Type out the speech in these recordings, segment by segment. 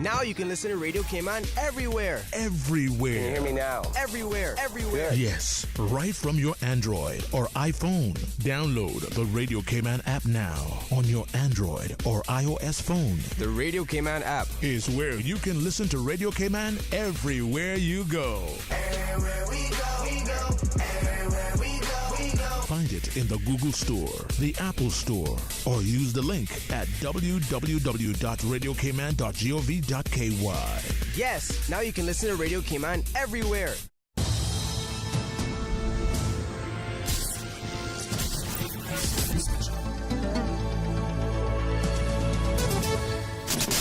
Now you can listen to Radio Cayman everywhere. Everywhere. Can you hear me now? Everywhere. Everywhere. Yes, right from your Android or iPhone. Download the Radio Cayman app now on your Android or iOS phone. The Radio Cayman app is where you can listen to Radio Cayman everywhere you go. Everywhere we go, we go. Everywhere we go, we go. Find it in the Google Store, the Apple Store, or use the link at www.radiocayman.gov.ky. Yes, now you can listen to Radio Cayman everywhere.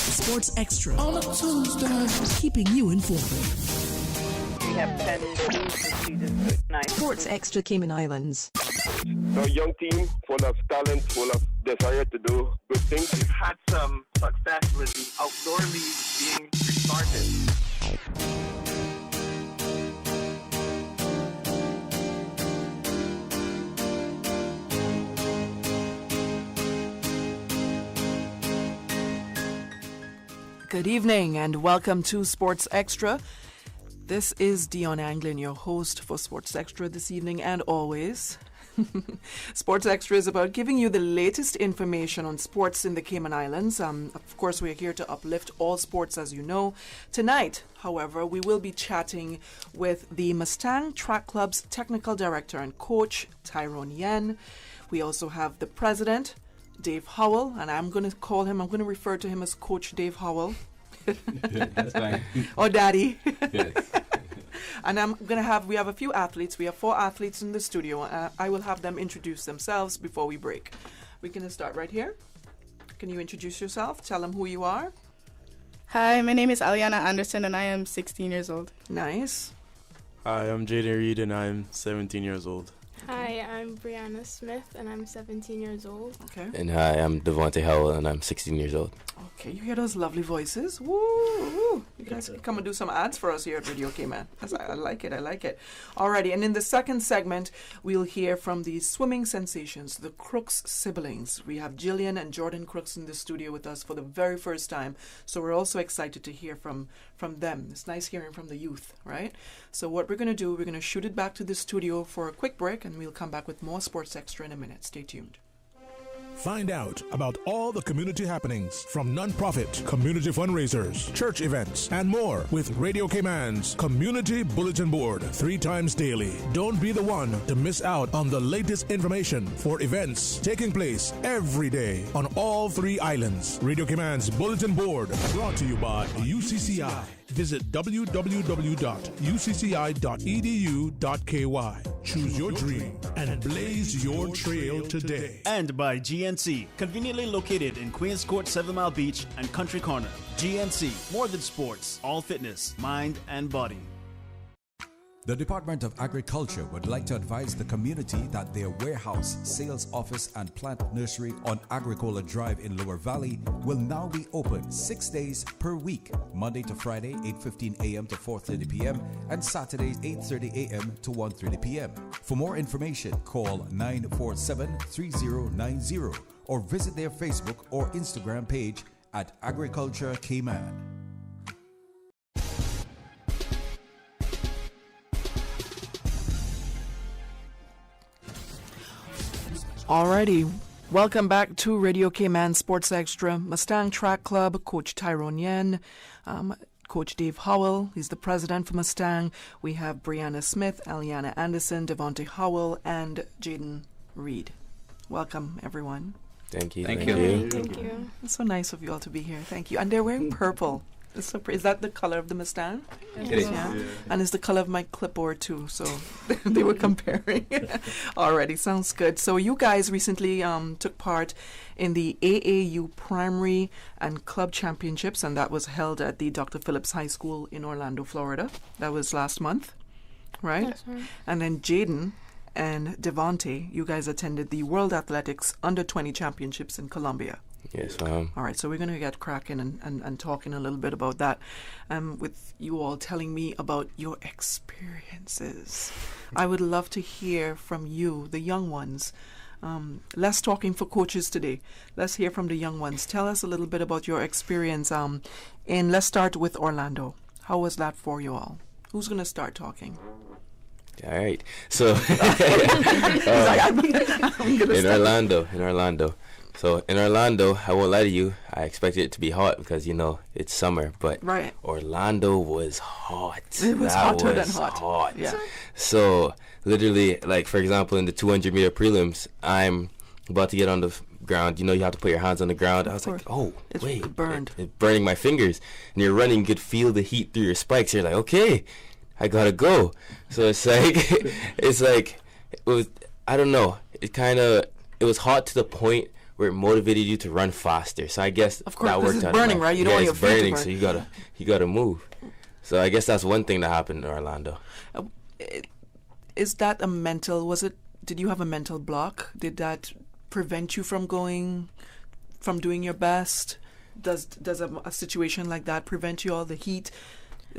Sports Extra on a Tuesday, keeping you informed. We have 10 students tonight. Sports Extra Cayman Islands. So a young team full of talent, full of desire to do good things. We've had some success with the outdoor league being restarted. Good evening and welcome to Sports Extra. This is Dionne Anglin, your host for Sports Extra this evening and always. Sports Extra is about giving you the latest information on sports in the Cayman Islands. Of course, we're here to uplift all sports, as you know. Tonight, however, we will be chatting with the Mustang Track Club's technical director and coach, Dionne. We also have the president, Dave Howell, and I'm going to refer to him as Coach Dave Howell. That's fine. Or Daddy. Yes. And we have a few athletes. We have 4 athletes in the studio. I will have them introduce themselves before we break. We're going to start right here. Can you introduce yourself? Tell them who you are. Hi, my name is Aliana Anderson and I am 16 years old. Nice. Hi, I'm Jaden Reed and I'm 17 years old. Hi, I'm Brianna Smith and I'm 17 years old. Okay. And hi, I'm Devontae Howell and I'm 16 years old. Okay, you hear those lovely voices? Woo! You guys can come and do some ads for us here at Radio Cayman. I like it, I like it. Alrighty, and in the second segment, we'll hear from the swimming sensations, the Crooks siblings. We have Jillian and Jordan Crooks in the studio with us for the very first time, so we're also excited to hear from them. It's nice hearing from the youth, right? So what we're going to do, we're going to shoot it back to the studio for a quick break, and we'll come back with more Sports Extra in a minute. Stay tuned. Find out about all the community happenings from non-profit, community fundraisers, church events, and more with Radio Cayman's Community Bulletin Board 3 times daily. Don't be the one to miss out on the latest information for events taking place every day on all 3 islands. Radio Cayman's Bulletin Board, brought to you by UCCI. Visit www.ucci.edu.ky. Choose your dream and blaze your trail today. And by GNC, conveniently located in Queens Court, 7 Mile Beach and Country Corner. GNC, more than sports, all fitness, mind and body. The Department of Agriculture would like to advise the community that their warehouse, sales office, and plant nursery on Agricola Drive in Lower Valley will now be open 6 days per week, Monday to Friday, 8:15 a.m. to 4:30 p.m., and Saturdays, 8:30 a.m. to 1:30 p.m. For more information, call 947-3090 or visit their Facebook or Instagram page at Agriculture Cayman. Alrighty, welcome back to Radio Cayman Sports Extra. Mustang Track Club, Coach Dionne, Coach Dave Howell, he's the president for Mustang. We have Brianna Smith, Aliana Anderson, Devontae Howell, and Jaden Reed. Welcome, everyone. Thank you. Thank you. Thank you. It's so nice of you all to be here. Thank you. And they're wearing purple. It's so pretty. Is that the color of the Mustang? It is. Yeah. And it's the color of my clipboard too. So they were comparing. Already sounds good. So you guys recently took part in the AAU Primary and Club Championships, and that was held at the Dr. Phillips High School in Orlando, Florida. That was last month, right? That's right. And then Jaden and Devontae, you guys attended the World Athletics Under-20 Championships in Colombia. Yes, ma'am. All right, so we're going to get cracking and talking a little bit about that, with you all telling me about your experiences. I would love to hear from you, the young ones. Less talking for coaches today. Let's hear from the young ones. Tell us a little bit about your experience. And let's start with Orlando. How was that for you all? Who's going to start talking? All right. So in Orlando. So in Orlando, I won't lie to you, I expected it to be hot because, you know, it's summer. But Orlando was hot. It was hotter than hot. Yeah. So literally, like, for example, in the 200-meter prelims, I'm about to get on the ground. You know, you have to put your hands on the ground. I was like, oh, wait. It's burning my fingers. And you're running, you could feel the heat through your spikes. You're like, okay, I got to go. So it's like, it was, I don't know. It was hot to the point where it motivated you to run faster. So I guess of course, that worked out. It's burning, right? You don't want your feet to burn. So you gotta move. So I guess that's one thing that happened in Orlando. Is that a mental? Did you have a mental block? Did that prevent you from doing your best? Does a situation like that prevent you all the heat,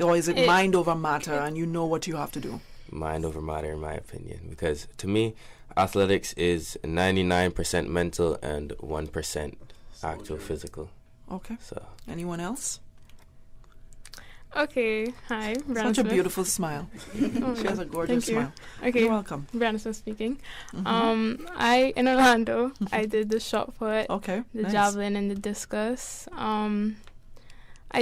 or is it mind over matter and you know what you have to do? Mind over matter, in my opinion, because to me, athletics is 99% mental and 1% actual physical. Okay. So, anyone else? Okay. Hi, Brianna Such a Smith. beautiful smile. She has a gorgeous smile. Okay. You're welcome. Brianna Smith speaking. In Orlando, I did the shot put, the javelin, and the discus. I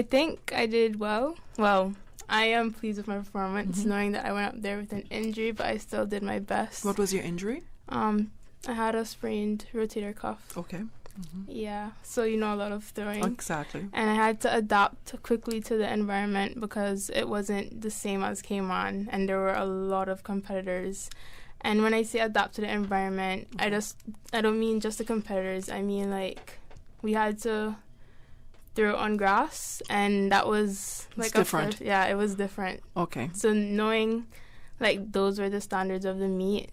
think I did well. Well, I am pleased with my performance, knowing that I went up there with an injury, but I still did my best. What was your injury? I had a sprained rotator cuff. Okay. Yeah, so a lot of throwing. Exactly. And I had to adapt quickly to the environment because it wasn't the same as came on, and there were a lot of competitors. And when I say adapt to the environment, I don't mean just the competitors. I mean, like, we had to throw on grass, and that was like different. It was different. Okay. So knowing like those were the standards of the meet,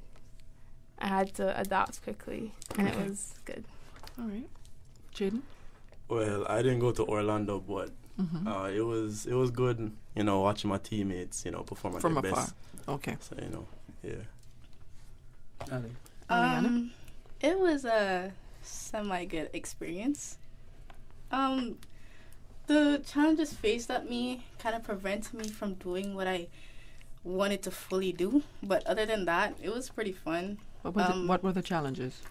I had to adapt quickly, and it was good. All right. Jaden? Well, I didn't go to Orlando, but it was good, watching my teammates, perform at from their afar. best. Okay. So, yeah. It was a semi-good experience. The challenges faced at me kind of prevented me from doing what I wanted to fully do. But other than that, it was pretty fun. What were the challenges?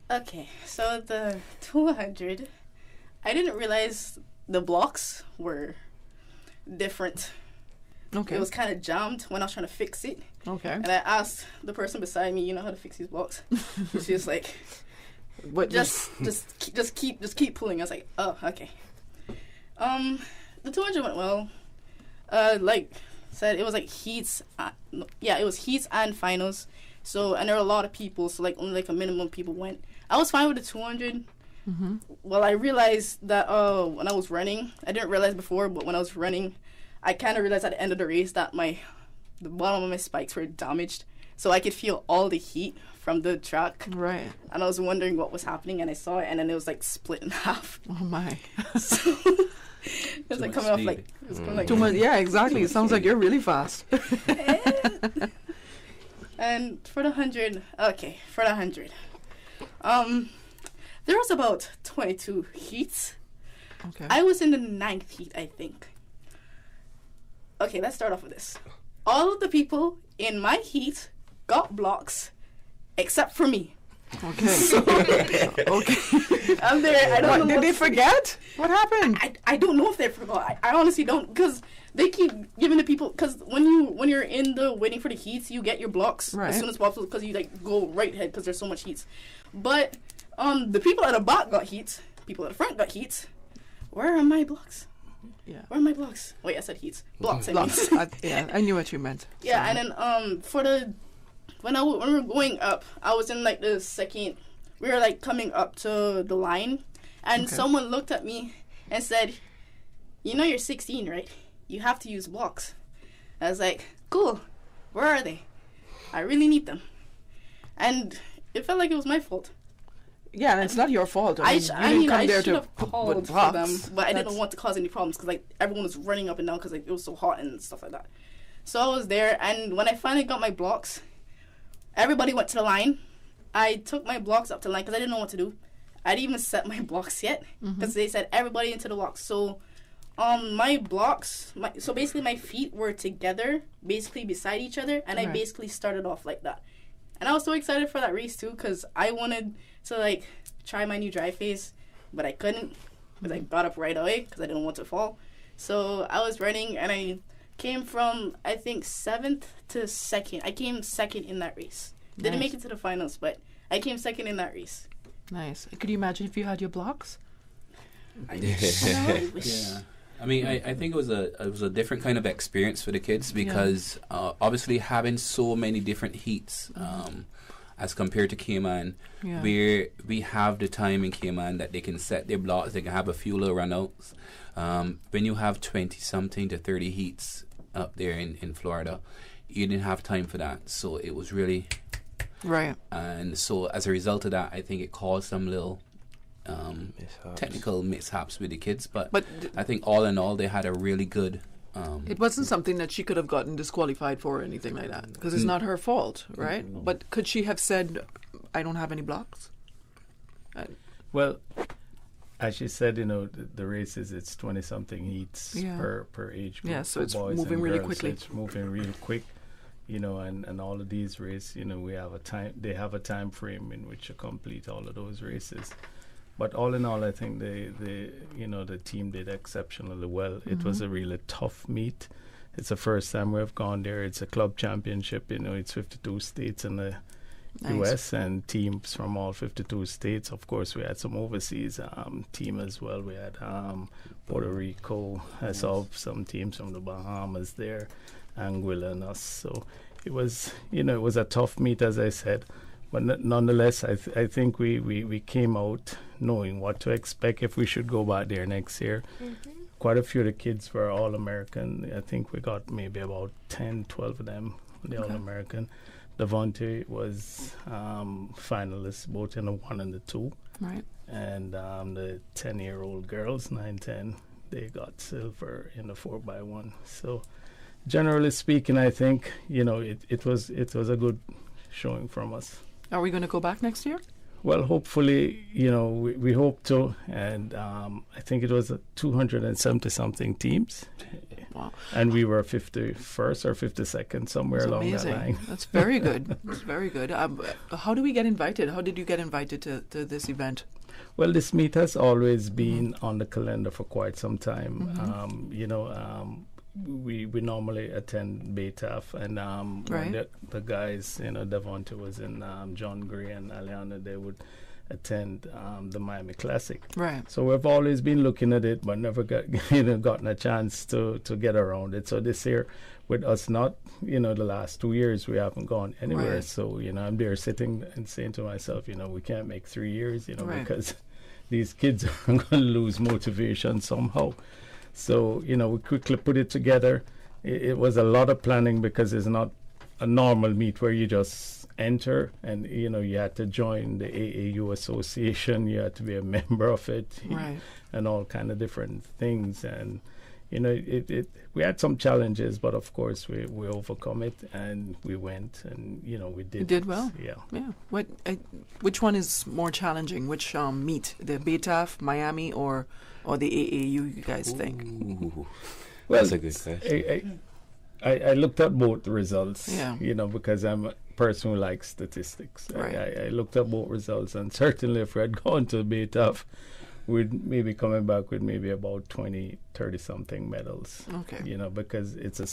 Okay, so the 200, I didn't realize the blocks were different. Okay. It was kind of jammed when I was trying to fix it. Okay. And I asked the person beside me, how to fix these blocks? She was like, what? Just keep pulling. I was like, oh, okay. The 200 went well. Like said, it was like heats. It was heats and finals. So, and there were a lot of people. So, like, only like a minimum people went. I was fine with the 200. Well, I realized that when I was running, I didn't realize before, but when I was running, I kind of realized at the end of the race that the bottom of my spikes were damaged. So I could feel all the heat from the track. Right. And I was wondering what was happening, and I saw it, and then it was like split in half. Oh my. So it was like coming off like, it was coming like too much. Yeah, exactly. It sounds like you're really fast. And for the 100, there was about 22 heats. Okay. I was in the 9th heat, I think. Okay, let's start off with this. All of the people in my heat got blocks, except for me. Okay. Okay. I'm there. I don't know. Did they forget? What happened? I don't know if they forgot. I honestly don't, because they keep giving the people. Because when you're in the waiting for the heats, you get your blocks as soon as possible because you like go right ahead because there's so much heats. But the people at the back got heats. People at the front got heats. Where are my blocks? Yeah. Where are my blocks? Wait, I said heats. Blocks. Blocks. I knew what you meant. Yeah, and then when we were going up, I was in like the second. We were like coming up to the line, and someone looked at me and said, "You're 16, right? You have to use blocks." I was like, "Cool. Where are they? I really need them." And it felt like it was my fault. Yeah, and it's not your fault. I should have called for them, but I didn't want to cause any problems because like everyone was running up and down because like it was so hot and stuff like that. So I was there, and when I finally got my blocks, everybody went to the line, I took my blocks up to the line because I didn't know what to do. I didn't even set my blocks yet because they said everybody into the blocks. So my blocks, so basically my feet were together, basically beside each other, and I basically started off like that. And I was so excited for that race too because I wanted to like try my new dry face, but I couldn't because I got up right away because I didn't want to fall. So I was running and I came from, I think, 7th to 2nd. I came 2nd in that race. Didn't make it to the finals, but I came 2nd in that race. Nice. Could you imagine if you had your blocks? I wish. Yeah. I mean, I think it was a different kind of experience for the kids because obviously having so many different heats as compared to Cayman, where we have the time in Cayman that they can set their blocks, they can have a few little runouts. When you have 20-something to 30 heats up there in Florida, you didn't have time for that. So it was really... Right. And so as a result of that, I think it caused some little... technical mishaps with the kids, but I think all in all they had a really good it wasn't something that she could have gotten disqualified for or anything like that because it's not her fault, right? But could she have said, I don't have any blocks? Well, as she said, the races, it's 20-something heats per age group. Yeah, so it's moving really quickly. It's moving really quick, and all of these races, we have a time, they have a time frame in which to complete all of those races. But all in all, I think the team did exceptionally well. It was a really tough meet. It's the first time we've gone there. It's a club championship. It's 52 states in the U.S. and teams from all 52 states. Of course, we had some overseas team as well. We had Puerto Rico. I saw some teams from the Bahamas there, Anglin and us. So it was, it was a tough meet, as I said. But nonetheless, I think we came out knowing what to expect if we should go back there next year. Quite a few of the kids were All-American. I think we got maybe about 10, 12 of them, the All-American. Devontae was finalist both in the 1 and the 2. Right. And the 10-year-old girls, 9-10, they got silver in the 4x1. So generally speaking, I think, it was a good showing from us. Are we going to go back next year? Well, hopefully, we hope to. And I think it was 270-something teams. Wow. And we were 51st or 52nd, somewhere That's along amazing. that line. That's very good. That's very good. How do we get invited? How did you get invited to this event? Well, this meet has always been on the calendar for quite some time. We normally attend BTAF, and when the guys, Devontae was in, John Gray and Aliana, they would attend the Miami Classic. Right. So we've always been looking at it, but never gotten a chance to get around it. So this year, with us not, the last 2 years, we haven't gone anywhere. Right. So, I'm there sitting and saying to myself, we can't make 3 years, because these kids are going to lose motivation somehow. So, we quickly put it together. It was a lot of planning because it's not a normal meet where you just enter and, you had to join the AAU association. You had to be a member of it and all kind of different things. And, we had some challenges, but of course we overcome it and we went and, we did. You did well. Yeah. Yeah. Which one is more challenging? Which meet? The BTAF, Miami, or the AAU, you guys think? Well, that's a good question. I looked at both the results, Yeah. Because I'm a person who likes statistics. Right. I looked at both results, and certainly if we had gone to BTAF, we'd maybe coming back with maybe about 20, 30-something medals. Okay. Because it's a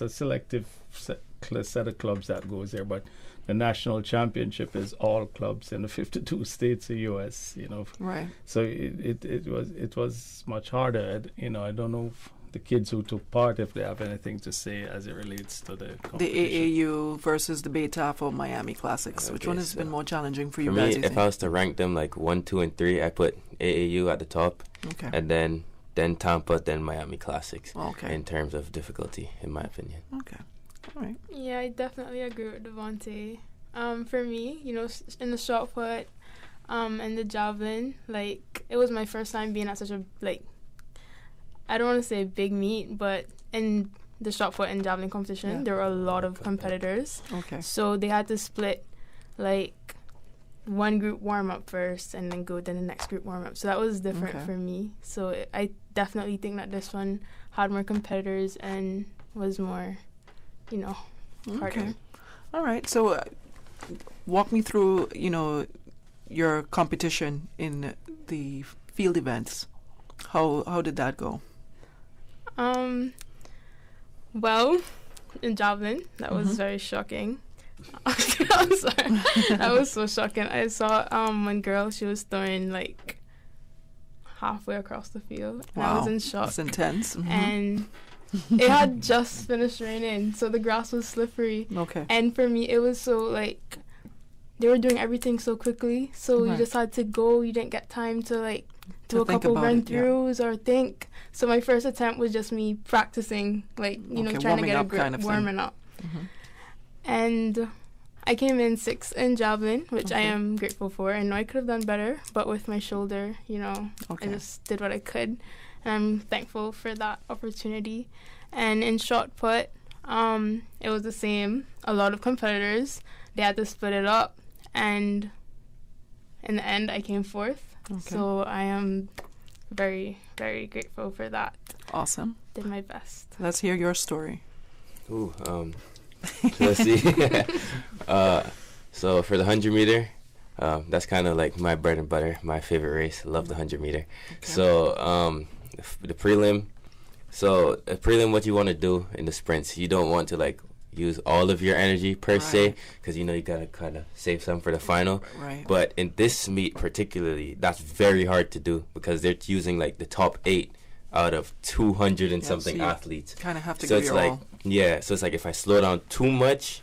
selective set of clubs that goes there, but the national championship is all clubs in the 52 states of U.S. Right. So it was much harder. I don't know if the kids who took part, if they have anything to say as it relates to the competition. The AAU versus the BTAF or Miami Classics. Which one has been more challenging for you guys? For me, if I was to rank them like 1, 2, and 3, I put AAU at the top. Okay. And then Tampa, then Miami Classics. Okay. In terms of difficulty, in my opinion. Okay. All right. Yeah, I definitely agree with Devontae. For me, in the shot put and the javelin, it was my first time being at such a, I don't want to say big meet, but in the shot put and javelin competition, there were a lot of competitors. Okay. So they had to split like one group warm up first and then go to the next group warm up. So that was different for me. So I definitely think that this one had more competitors and was more, harder. Okay. All right. So walk me through, your competition in the field events. How did that go? Well, in javelin, that was very shocking. I'm sorry. That was so shocking. I saw one girl, she was throwing like halfway across the field. And I was in shock. That's intense. And it had just finished raining, so the grass was slippery. Okay. And for me, it was so like they were doing everything so quickly, so you just had to go. You didn't get time to do a couple run-throughs or think. So my first attempt was just me practicing, trying to get a grip, kind of warming up. And I came in 6th in javelin, which I am grateful for. I know I could have done better, but with my shoulder, I just did what I could. And I'm thankful for that opportunity. And in shot put, it was the same. A lot of competitors, they had to split it up. And in the end, I came 4th. Okay. So I am very, very grateful for that. Awesome. Did my best. Let's hear your story. Ooh, let's see. So for the 100 meter, that's kind of like my bread and butter, my favorite race. Love the 100 meter. Okay. So the prelim. So a prelim, what you want to do in the sprints, you don't want to use all of your energy per se, because you gotta kind of save some for the final. Right. But in this meet particularly, that's very hard to do because they're using the top 8 out of 200 and something athletes. Kind of have to give your all. Yeah, so it's if I slow down too much,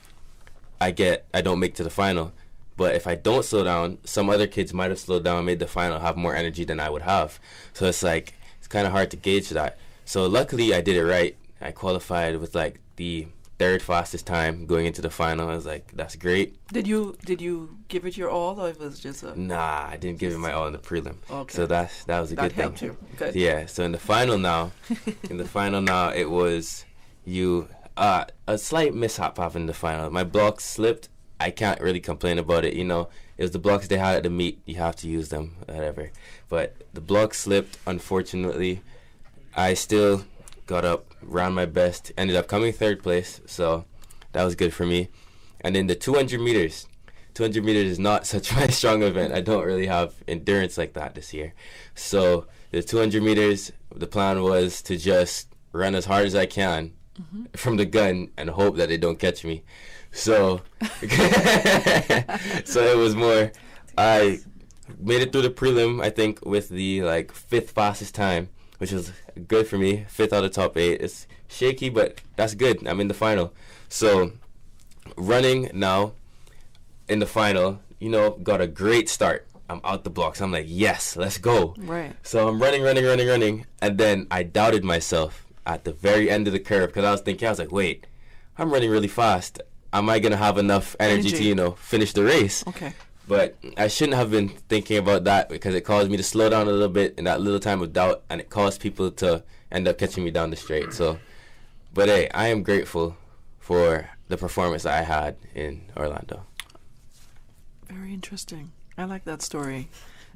I don't make to the final. But if I don't slow down, some other kids might have slowed down and made the final, have more energy than I would have. So it's it's kind of hard to gauge that. So luckily I did it right. I qualified with the 3rd fastest time going into the final. I was that's great. Did you give it your all, or it was just a... Nah, I didn't give it my all in the prelim. Okay. So that was a good thing. That helped you. Good. Yeah, so in the final now, it was a slight mishap happened in the final. My blocks slipped. I can't really complain about it. It was the blocks they had at the meet. You have to use them, whatever. But the blocks slipped, unfortunately. I still got up, ran my best, ended up coming 3rd place, so that was good for me. And then the 200 meters. 200 meters is not such a strong event. I don't really have endurance like that this year. So the 200 meters, the plan was to just run as hard as I can from the gun and hope that they don't catch me. So, so it was more, I made it through the prelim, I think, with the 5th fastest time, which was good for me. 5th out of top 8. It's shaky, but that's good. I'm in the final. So running now in the final, got a great start. I'm out the blocks. I'm yes, let's go. Right. So I'm running. And then I doubted myself at the very end of the curve because I was thinking, wait, I'm running really fast. Am I going to have enough energy to, finish the race? Okay. But I shouldn't have been thinking about that because it caused me to slow down a little bit in that little time of doubt, and it caused people to end up catching me down the straight. So, but hey, I am grateful for the performance I had in Orlando. Very interesting. I like that story.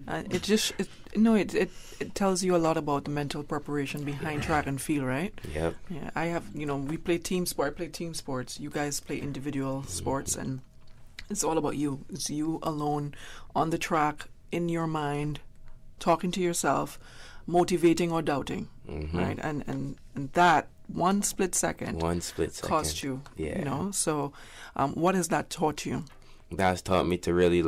It tells you a lot about the mental preparation behind track and field, right? Yep. Yeah, I have, we play team sport. I play team sports. You guys play individual sports, and it's all about you. It's you alone on the track, in your mind, talking to yourself, motivating or doubting, right? And that one split second cost you, So what has that taught you? That has taught me to really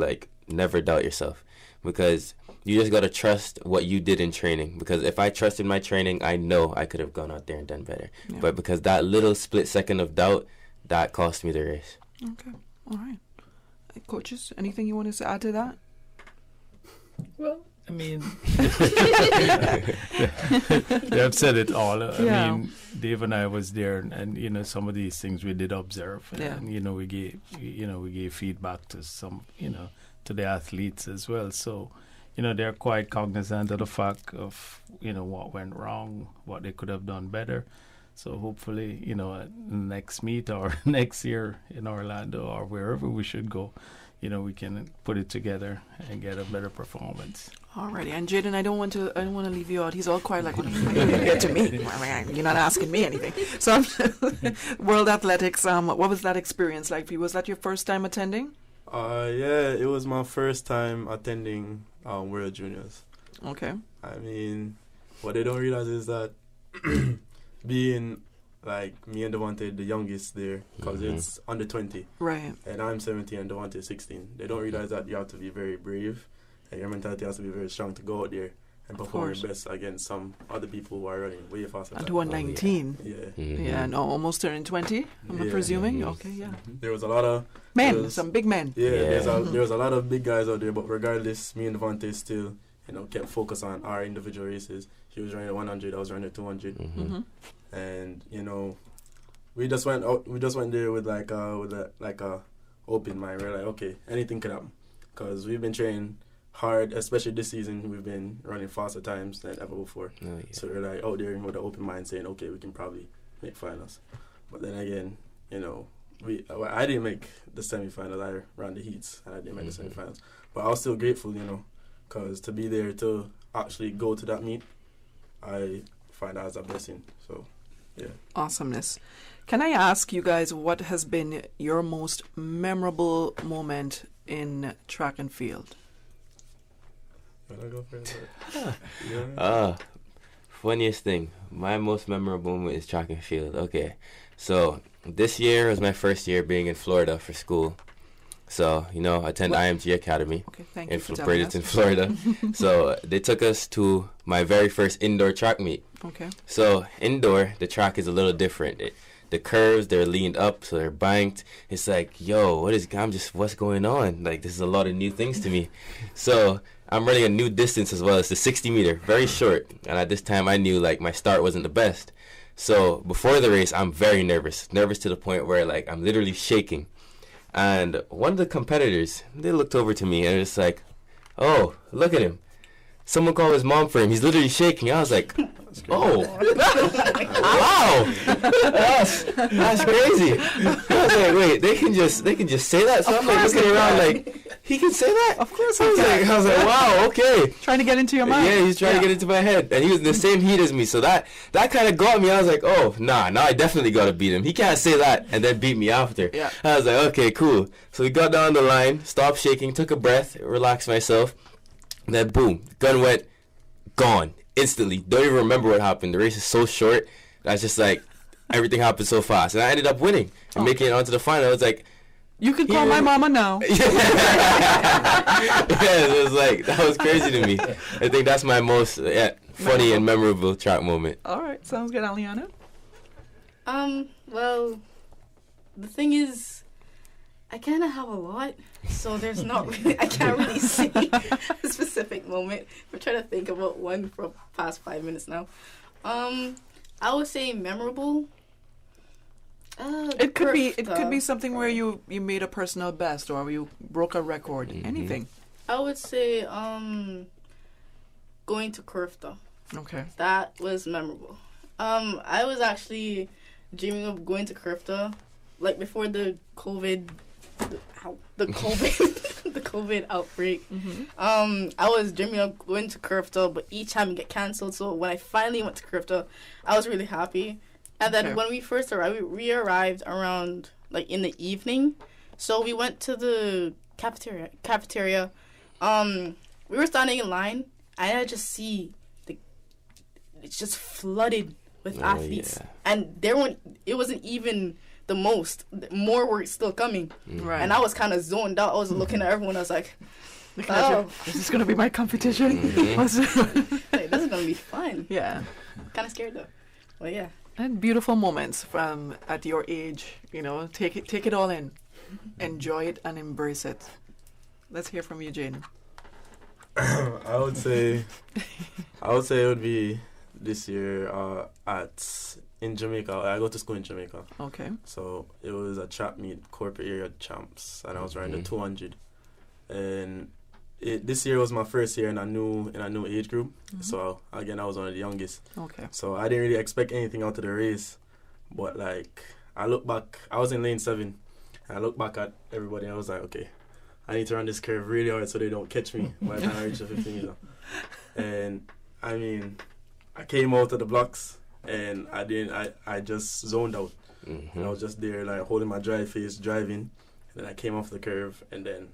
never doubt yourself, because you just got to trust what you did in training. Because if I trusted my training, I know I could have gone out there and done better. Yeah. But because that little split second of doubt, that cost me the race. Okay. All right. Coaches, anything you want to add to that? Well, I mean, they've said it all. I mean, Dave and I was there, and some of these things we did observe, and we gave feedback to some, to the athletes as well. So, they're quite cognizant of the fact of what went wrong, what they could have done better. So hopefully, at next meet or next year in Orlando or wherever we should go, we can put it together and get a better performance. Alrighty, and Jaden, I don't want to leave you out. He's all quiet, like, what are you get to me? You're not asking me anything. So, World Athletics. What was that experience like for you? Was that your first time attending? Yeah, it was my first time attending World Juniors. Okay. I mean, what they don't realize is that being like me and Devontae, the youngest there, because it's under 20. Right. And I'm 17 and Devontae 16. They don't realize that you have to be very brave and your mentality has to be very strong to go out there and perform your best against some other people who are running way faster. And 119. Yeah. Yeah, no, almost turning 20, I'm presuming. Okay, yeah. There was a lot of... Men, some big men. Yeah, there was a lot of big guys out there, but regardless, me and Devontae still, kept focus on our individual races. He was running at 100, I was running at 200. And we just went there with a open mind. We're like, okay, anything could happen, because we've been training hard, especially this season. We've been running faster times than ever before. So we're like out there with an open mind, saying, okay, we can probably make finals. But then again, I didn't make the semifinals. I ran the heats and I didn't make the semifinals. But I was still grateful, because to be there to actually go to that meet, I find that as a blessing. So. Yeah. Awesomeness. Can I ask you guys what has been your most memorable moment in track and field? Can I go first? Funniest thing. My most memorable moment is track and field. Okay. So this year was my first year being in Florida for school. So, I attend IMG Academy in Bradenton, Florida. So they took us to my very first indoor track meet. Okay. So indoor, the track is a little different. The curves, they're leaned up, so they're banked. It's like, what's going on? Like, this is a lot of new things to me. So I'm running a new distance as well. It's the 60 meter, very short. And at this time, I knew, my start wasn't the best. So before the race, I'm very nervous to the point where, I'm literally shaking. And one of the competitors, they looked over to me and it's like, oh, look at him. Someone called his mom for him. He's literally shaking. I was like, oh, wow, that's crazy. I was like, wait, they can just say that? So I'm looking around he can say that? Of course I was like, wow, okay. Trying to get into your mind. Yeah, he's trying to get into my head. And he was in the same heat as me. So that kind of got me. I was like, oh, now I definitely got to beat him. He can't say that and then beat me after. Yeah. I was like, okay, cool. So we got down the line, stopped shaking, took a breath, relaxed myself. And then boom, gun went, gone. Instantly. Don't even remember what happened. The race is so short. That's just everything happened so fast. And I ended up winning and making it onto the final. I was like, you can call my mama now. Yeah, it was that was crazy to me. I think that's my most funny and memorable track moment. All right, sounds good, Aliana. Well, the thing is, I kind of have a lot, so there's not really, I can't really say a specific moment. I'm trying to think about one for the past 5 minutes now. I would say memorable. It could be something where you made a personal best or you broke a record. Anything. I would say going to Curfta. Okay. That was memorable. I was actually dreaming of going to Curfta, before the COVID the COVID outbreak. I was dreaming of going to Curfta, but each time it get cancelled. So when I finally went to Curfta, I was really happy. And then when we first arrived, we arrived around in the evening. So we went to the cafeteria. We were standing in line, and I just see it's just flooded with athletes, and it wasn't even the most. More were still coming, right? And I was kind of zoned out. I was looking at everyone. I was like, "Oh, is this gonna be my competition? This is gonna be fun." Yeah, kind of scared though, but yeah. And beautiful moments from at your age, take it all in, enjoy it and embrace it. Let's hear from you, Jane. I would say it would be this year in Jamaica. I go to school in Jamaica. Okay. So it was a track meet, corporate area champs, and I was running the 200. And this year was my first year in a new age group. So again, I was one of the youngest. Okay. So I didn't really expect anything out of the race, but I look back. I was in lane 7, and I look back at everybody. And I was like, okay, I need to run this curve really hard so they don't catch me by the time I reach the 15 meter. And I mean, I came out of the blocks and I just zoned out. And I was just there like holding my dry face, driving. And then I came off the curve, and then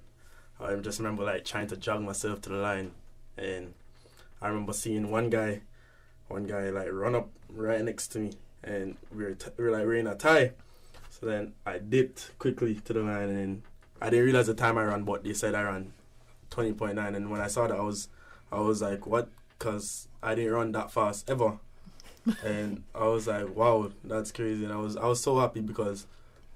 I just remember like trying to jog myself to the line. And I remember seeing one guy like run up right next to me, and we were like wearing a tie. So then I dipped quickly to the line, and I didn't realize the time I ran, but they said I ran 20.9. And when I saw that, I was like, what? Because I didn't run that fast ever. And I was like, wow, that's crazy. And I was so happy because,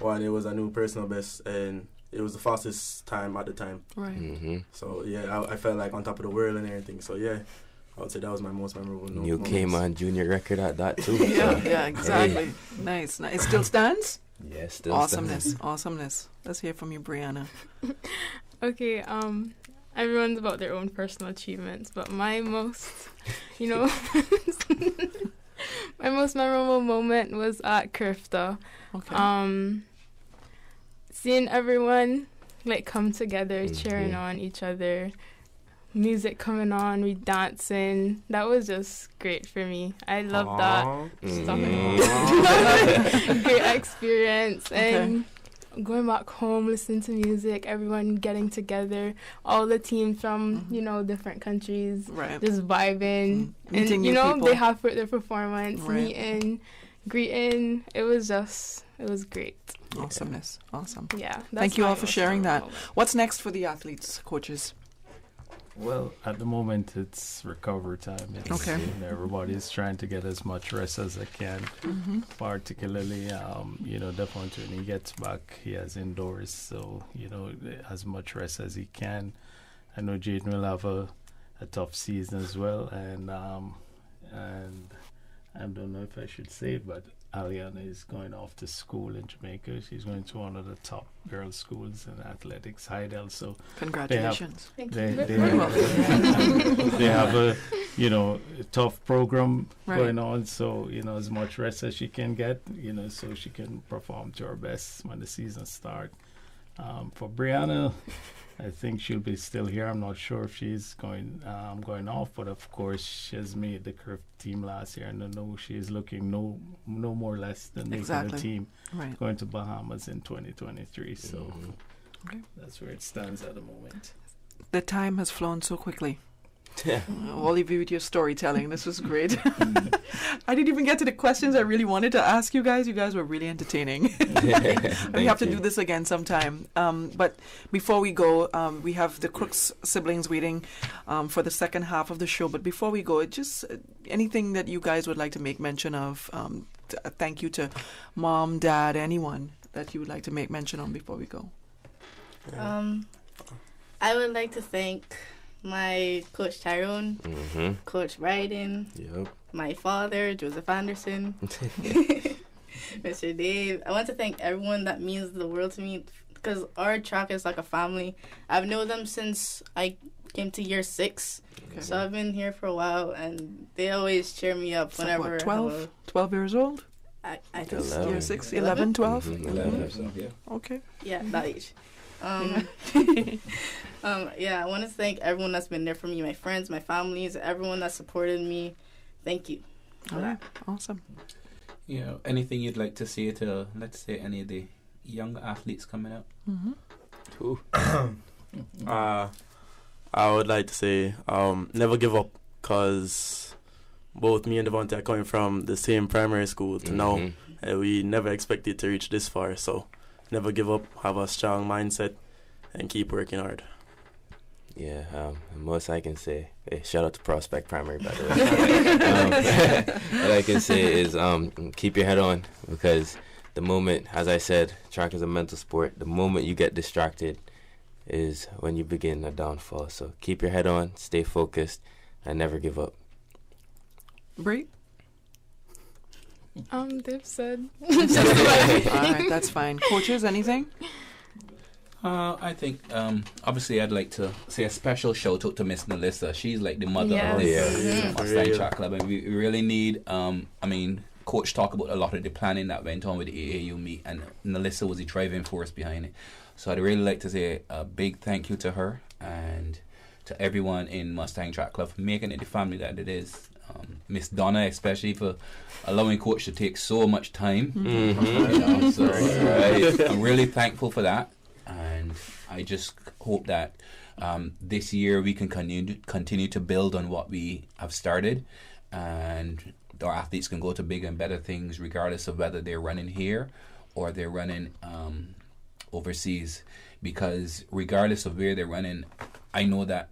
one, it was a new personal best, and it was the fastest time at the time. Right. So, yeah, I felt like on top of the world and everything. So, yeah, I would say that was my most memorable New K-Man junior record at that, too. Yeah, exactly. Hey. Nice. It still stands? Yes, still stands. Awesomeness. Let's hear from you, Brianna. Okay, everyone's about their own personal achievements, but my most, my most memorable moment was at Kirfta. Okay. Seeing everyone like come together, cheering on each other, music coming on, we dancing. That was just great for me. I love that. Great experience. And going back home, listening to music, everyone getting together, all the teams from, different countries, just vibing. Meeting and, people. they have their performance, Right. meeting, greeting. It was great. Awesomeness. Awesome. Yeah. Thank you all for sharing that. What's next for the athletes, coaches? Well, at the moment, it's recovery time. Everybody's trying to get as much rest as they can. Particularly, definitely when he gets back, he has indoors, so as much rest as he can. I know Jaden will have a tough season as well, and I don't know if I should say it, but Aliana is going off to school in Jamaica. She's going to one of the top girls' schools in athletics, Heidel. So congratulations! They have a tough program going on. So as much rest as she can get, so she can perform to her best when the season starts. For Brianna, I think she'll be still here. I'm not sure if she's going off, but of course she has made the curve team last year, and I know she's looking no more or less than making the team, going to Bahamas in 2023. So that's where it stands at the moment. The time has flown so quickly. All of you with your storytelling. This was great. I didn't even get to the questions I really wanted to ask you guys. You guys were really entertaining. We have to do this again sometime. But before we go, we have the Crooks siblings waiting for the second half of the show. But before we go, just anything that you guys would like to make mention of. Thank you to mom, dad, anyone that you would like to make mention on before we go. I would like to thank my coach Tyrone, Coach Bryden, my father, Joseph Anderson, Mr. Dave. I want to thank everyone that means the world to me, because our track is like a family. I've known them since I came to year 6. So I've been here for a while, and they always cheer me up whenever. Like what, 12 years old? I think 11. Year 6, 11, 12? 11, yeah. Okay. Yeah, that age. I want to thank everyone that's been there for me, my friends, my families, everyone that supported me. Thank you. All right. Awesome. Anything you'd like to say to, let's say, any of the young athletes coming up? I would like to say never give up, because both me and Devontae are coming from the same primary school to now. We never expected to reach this far, so never give up, have a strong mindset, and keep working hard. Yeah, most I can say, shout out to Prospect Primary, by the way. What I can say is keep your head on, because the moment, as I said, track is a mental sport. The moment you get distracted is when you begin a downfall. So keep your head on, stay focused, and never give up. Bree? They've said. All right, that's fine. Coaches, anything? I think, obviously, I'd like to say a special shout out to Miss Melissa. She's like the mother of Mustang Track Club, and we really need, Coach talked about a lot of the planning that went on with the AAU meet, and Melissa was the driving force behind it. So I'd really like to say a big thank you to her and to everyone in Mustang Track Club for making it the family that it is. Miss Donna especially for allowing coach to take so much time. I'm really thankful for that, and I just hope that this year we can continue to build on what we have started, and our athletes can go to bigger and better things regardless of whether they're running here or they're running overseas, because regardless of where they're running, I know that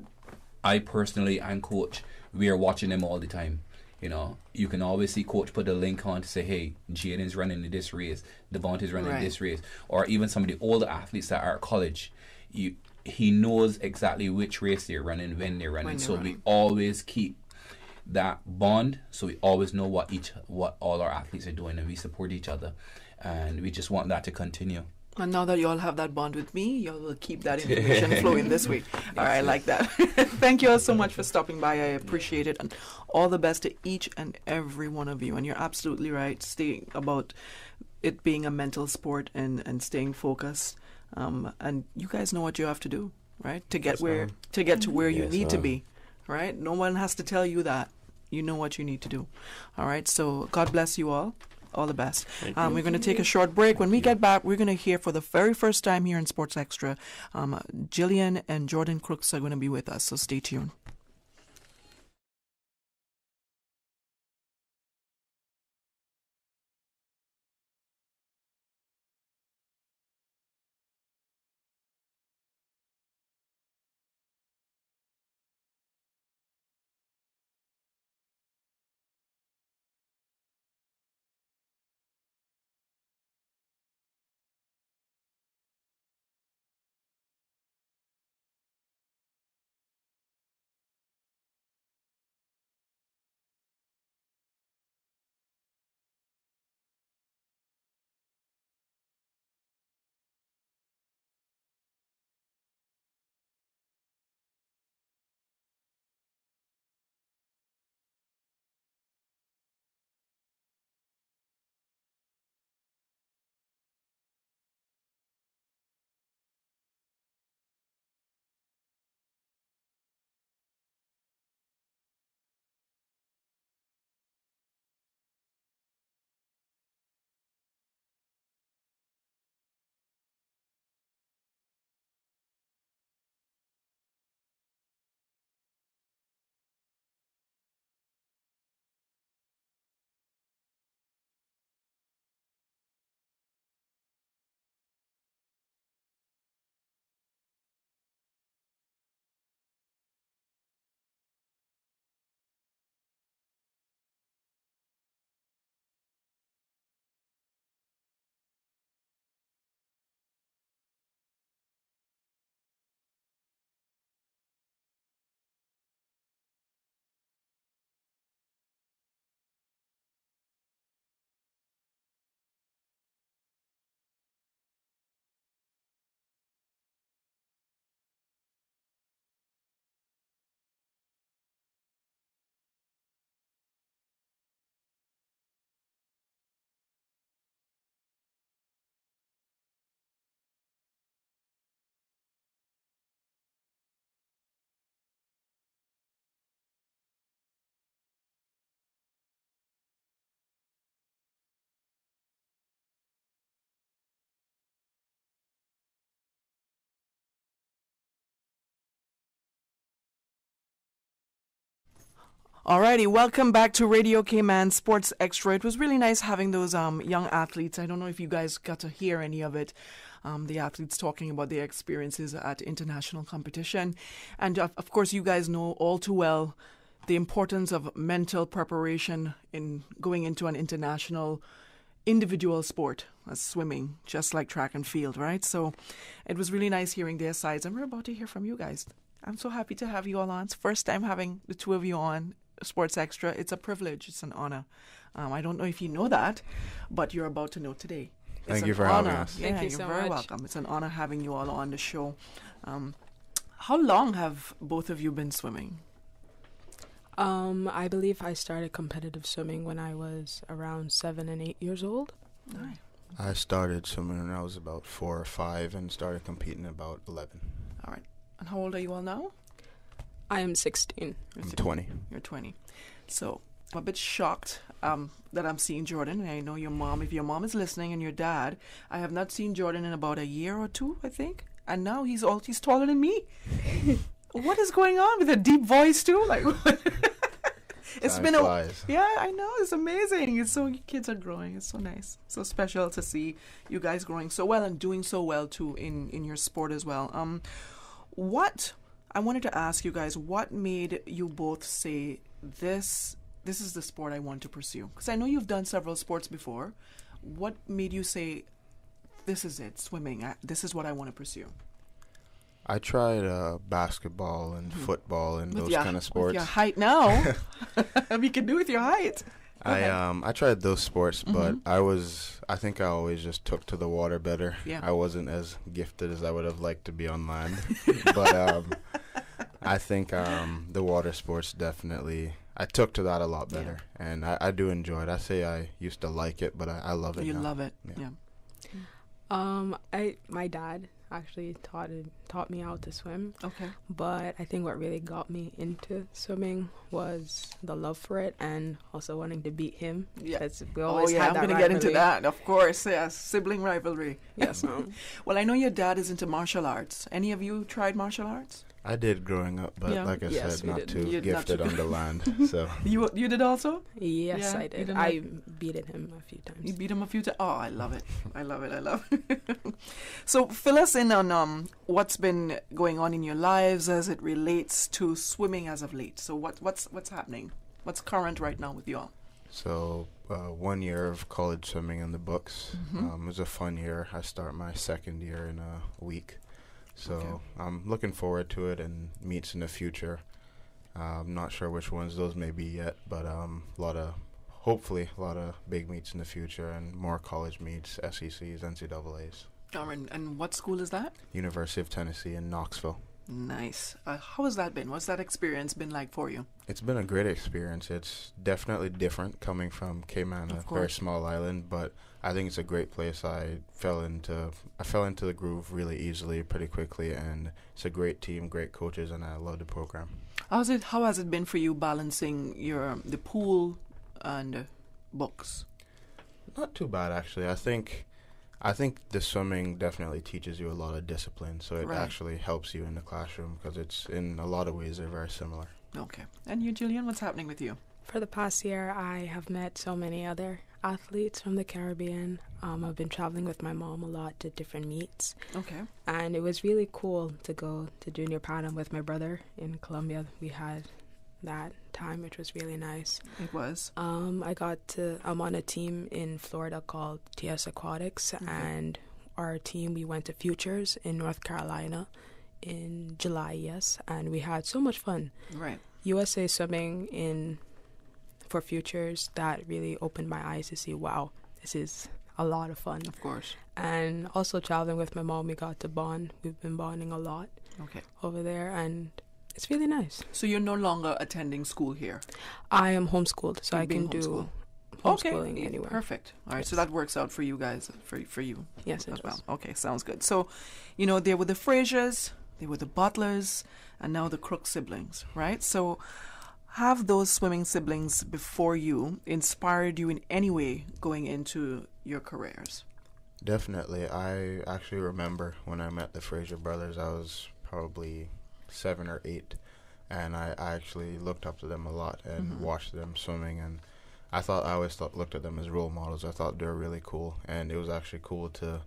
I personally and coach, we are watching them all the time. You know, you can always see coach put a link on to say, hey, Jaden's running in this race, Devontae's running in this race, or even some of the older athletes that are at college. He knows exactly which race they're running, when they're running. We always keep that bond, so we always know what all our athletes are doing, and we support each other, and we just want that to continue. And now that you all have that bond with me, you all will keep that information flowing this week. All right, I like that. Thank you all so much for stopping by. I appreciate it. And all the best to each and every one of you. And you're absolutely right, staying about it being a mental sport and staying focused. And you guys know what you have to do, right? To get to where you need to be, right? No one has to tell you that. You know what you need to do. All right, so God bless you all. All the best. We're going to take a short break. When we get back, we're going to hear for the very first time here in Sports Extra, Jillian and Jordan Crooks are going to be with us, so stay tuned. Alrighty, welcome back to Radio Cayman Sports Extra. It was really nice having those young athletes. I don't know if you guys got to hear any of it. The athletes talking about their experiences at international competition. And of course, you guys know all too well the importance of mental preparation in going into an international individual sport as swimming, just like track and field, right? So it was really nice hearing their sides. And we're about to hear from you guys. I'm so happy to have you all on. It's first time having the two of you on Sports Extra. It's a privilege. It's an honor. I don't know if you know that, but you're about to know today. Thank you for having us. Yeah, you're very welcome. It's an honor having you all on the show. How long have both of you been swimming? I believe I started competitive swimming when I was around 7 and 8 years old. Right. I started swimming when I was about 4 or 5 and started competing about 11. All right. And how old are you all now? I am 16. I'm 20. You're 20. So I'm a bit shocked that I'm seeing Jordan. And I know your mom, if your mom is listening, and your dad, I have not seen Jordan in about a year or two, I think. And now he's taller than me. What is going on with a deep voice too? Like, it's Time been flies. Yeah, I know, it's amazing. It's so, your kids are growing. It's so nice, so special to see you guys growing so well and doing so well too in your sport as well. What I wanted to ask you guys, what made you both say this is the sport I want to pursue? Because I know you've done several sports before. What made you say, this is it, swimming, this is what I want to pursue? I tried basketball and football and those kind of sports. With your height now, you can do with your height. I tried those sports, but I think I always just took to the water better. Yeah. I wasn't as gifted as I would have liked to be on land. But I think the water sports definitely, I took to that a lot better. Yeah. And I do enjoy it. I say I used to like it, but I love it now. You love it, yeah. My dad actually taught me how to swim. Okay. But I think what really got me into swimming was the love for it and also wanting to beat him. Yeah. We always had I'm that going to get into rivalry. that, of course. Yes, sibling rivalry. Yes, ma'am. Well, I know your dad is into martial arts. Any of you tried martial arts? I did growing up, but like I said, not too gifted on the land. So you did also? Yes, I did. I beat him a few times. You beat him a few times? Oh, I love it. I love it. So fill us in on what's been going on in your lives as it relates to swimming as of late. So what's happening? What's current right now with you all? So 1 year of college swimming in the books. It was a fun year. I start my second year in a week. So I'm looking forward to it and meets in the future. I'm not sure which ones those may be yet, but hopefully a lot of big meets in the future and more college meets, SECs, NCAAs. And what school is that? University of Tennessee in Knoxville. Nice. How has that been? What's that experience been like for you? It's been a great experience. It's definitely different coming from Cayman, a very small island, but I think it's a great place. I fell into the groove really easily, pretty quickly, and it's a great team, great coaches, and I love the program. How has it been for you balancing the pool and books? Not too bad, actually. I think the swimming definitely teaches you a lot of discipline, so it actually helps you in the classroom because it's, in a lot of ways, they're very similar. Okay. And you, Jillian, what's happening with you? For the past year, I have met so many other athletes from the Caribbean. I've been traveling with my mom a lot to different meets. Okay. And it was really cool to go to Junior Paddle with my brother in Colombia. We had that time, which was really nice. It was. I'm on a team in Florida called TS Aquatics, and our team, we went to Futures in North Carolina in July, and we had so much fun. Right. USA Swimming for Futures, that really opened my eyes to see, wow, this is a lot of fun. Of course. And also traveling with my mom, we got to bond. We've been bonding a lot over there, and it's really nice. So you're no longer attending school here? I am homeschooled, so I can do homeschooling anywhere. Perfect. All right, so that works out for you guys, for you. Yes, it as well. does. Okay, sounds good. So, there were the Frasers, there were the Butlers, and now the Crook siblings, right? So have those swimming siblings before you inspired you in any way going into your careers? Definitely. I actually remember when I met the Fraser brothers, I was probably 7 or 8, and I actually looked up to them a lot and watched them swimming, and I always looked at them as role models. I thought they were really cool, and it was actually cool to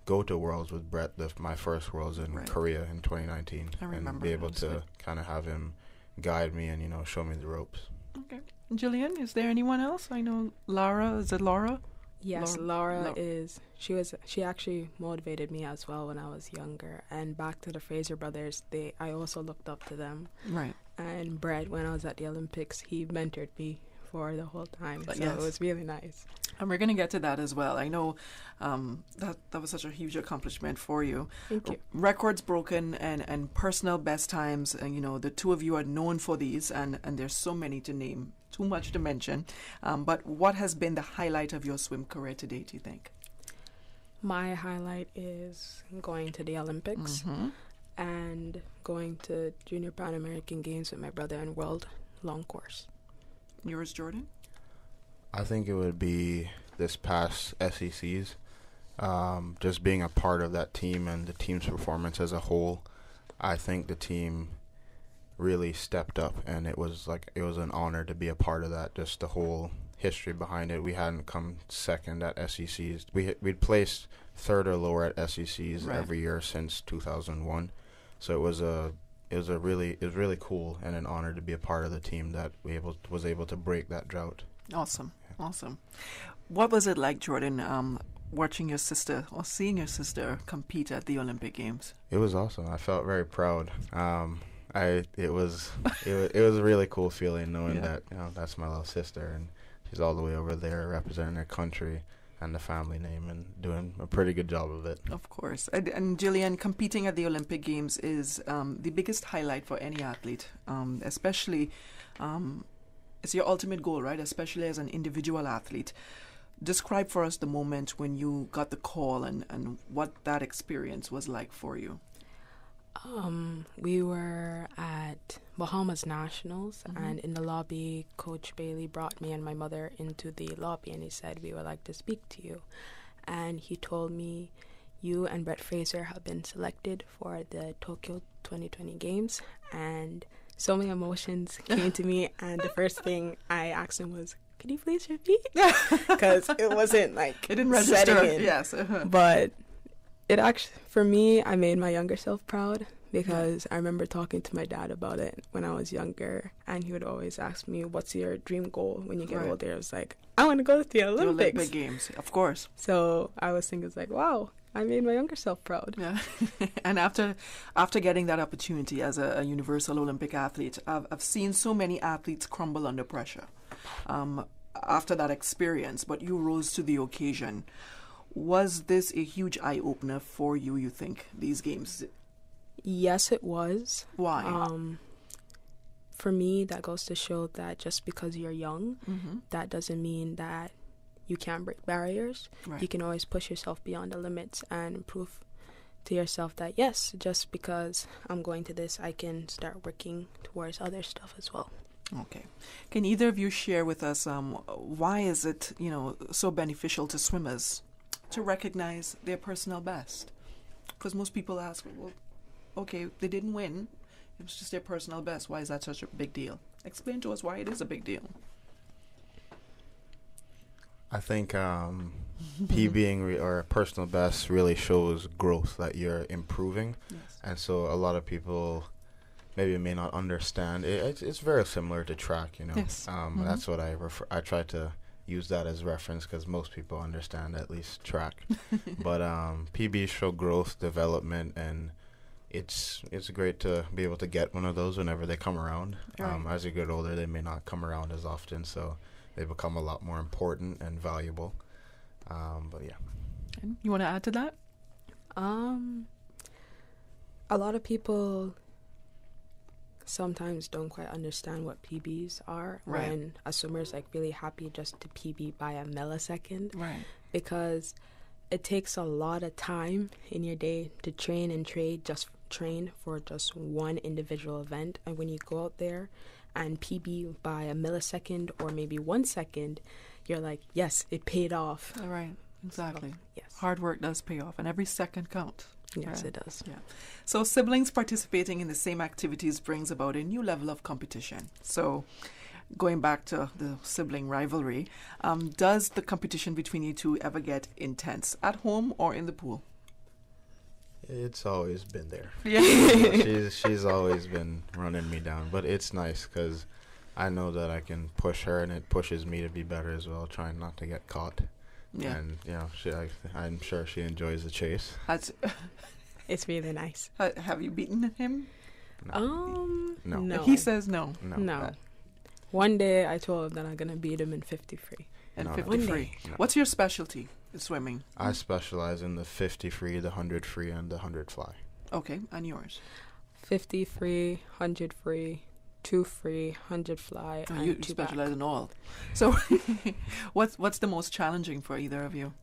go to Worlds with Brett, my first Worlds in Korea in 2019, and be able to kind of have him guide me and show me the ropes. Okay. Jillian, is there anyone else? I know Lara. Is it Laura? Yes, Laura is. She actually motivated me as well when I was younger. And back to the Fraser brothers, I also looked up to them. Right. And Brett, when I was at the Olympics, he mentored me for the whole time. So it was really nice. And we're going to get to that as well. I know that was such a huge accomplishment for you. Thank you. Records broken and personal best times. And, the two of you are known for these. And there's so many to name, too much to mention. But what has been the highlight of your swim career to date, do you think? My highlight is going to the Olympics and going to Junior Pan American Games with my brother in World Long Course. Yours, Jordan? I think it would be this past SECs. Just being a part of that team and the team's performance as a whole. I think the team really stepped up, and it was an honor to be a part of that. Just the whole history behind it. We hadn't come second at SECs. We'd placed third or lower at SECs every year since 2001. So it was really cool and an honor to be a part of the team that was able to break that drought. Awesome. What was it like, Jordan, watching your sister or seeing your sister compete at the Olympic Games? It was awesome. I felt very proud. It was a really cool feeling knowing that that's my little sister and she's all the way over there representing her country and the family name and doing a pretty good job of it. Of course. And Jillian, competing at the Olympic Games is the biggest highlight for any athlete, especially it's your ultimate goal, right? Especially as an individual athlete. Describe for us the moment when you got the call and what that experience was like for you. We were at Bahamas Nationals, and in the lobby, Coach Bailey brought me and my mother into the lobby, and he said, "We would like to speak to you." And he told me, "You and Brett Fraser have been selected for the Tokyo 2020 Games," and so many emotions came to me, and the first thing I asked him was, "Could you please repeat?" Because it wasn't like it didn't register. In. Yes, but it actually, for me, I made my younger self proud because I remember talking to my dad about it when I was younger, and he would always ask me, "What's your dream goal when you get older?" I was like, "I want to go to the Olympics." The Olympic Games, of course. So I was thinking, like, wow, I made my younger self proud. Yeah. And after getting that opportunity as a Universal Olympic athlete, I've seen so many athletes crumble under pressure after that experience, but you rose to the occasion. Was this a huge eye-opener for you, you think, these games? Yes, it was. Why? For me, that goes to show that just because you're young, that doesn't mean that you can't break barriers. Right. You can always push yourself beyond the limits and prove to yourself that, yes, just because I'm going to this, I can start working towards other stuff as well. Okay. Can either of you share with us why is it, so beneficial to swimmers to recognize their personal best? Because most people ask, well, okay, they didn't win. It was just their personal best. Why is that such a big deal? Explain to us why it is a big deal. I think PBing or personal best really shows growth, that you're improving. Yes. And so a lot of people maybe may not understand. It's very similar to track, Yes. That's what I try to use that as reference because most people understand at least track. But PBs show growth, development, and it's great to be able to get one of those whenever they come around. Right. As you get older, they may not come around as often, so they become a lot more important and valuable. But yeah. And you want to add to that? A lot of people sometimes don't quite understand what PBs are. Right. When a swimmer is like really happy just to PB by a millisecond. Right. Because it takes a lot of time in your day to train for just one individual event. And when you go out there and PB by a millisecond or maybe 1 second, you're like, yes, it paid off. All right. Exactly. So, yes. Hard work does pay off, and every second counts. Yes, right? it does. Yeah. So siblings participating in the same activities brings about a new level of competition. So going back to the sibling rivalry, does the competition between you two ever get intense at home or in the pool? It's always been there. Yeah. She's always been running me down, but it's nice because I know that I can push her, and it pushes me to be better as well, trying not to get caught. Yeah. And I'm sure she enjoys the chase. It's really nice. Have you beaten him? No. He says no. No. One day I told him that I'm gonna beat him in 50 free. And 50 free. No. What's your specialty in swimming? I specialize in the 50 free, the 100 free, and the 100 fly. Okay, and yours? 50 free, 100 free, 2 free, 100 fly, and you 2 specialize back. in all. So what's the most challenging for either of you?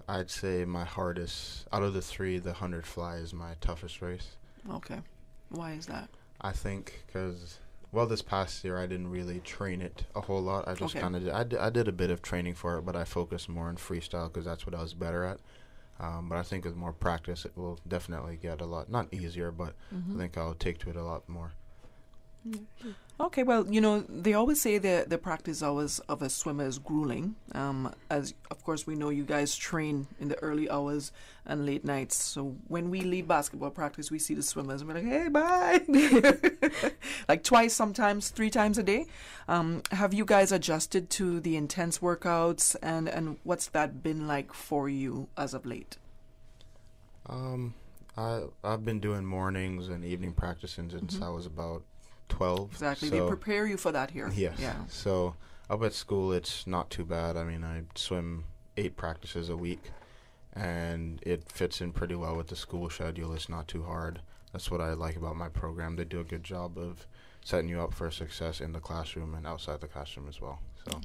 I'd say my hardest, out of the three, the 100 fly is my toughest race. Okay. Why is that? I think because, well, this past year I didn't really train it a whole lot. I just kind of I did a bit of training for it, but I focused more on freestyle because that's what I was better at. But I think with more practice, it will definitely get a lot, not easier, but I think I'll take to it a lot more. Okay, well, you know, they always say that the practice hours of a swimmer is grueling. As, of course, we know you guys train in the early hours and late nights. So when we leave basketball practice, we see the swimmers and we're like, hey, bye. Like twice, sometimes 3 times a day. Have you guys adjusted to the intense workouts, and what's that been like for you as of late? I've been doing mornings and evening practicing since I was about 12. Exactly. So They prepare you for that here. Yes. Yeah. So up at school, it's not too bad. I mean, I swim 8 practices a week, and it fits in pretty well with the school schedule. It's not too hard. That's what I like about my program. They do a good job of setting you up for success in the classroom and outside the classroom as well. So.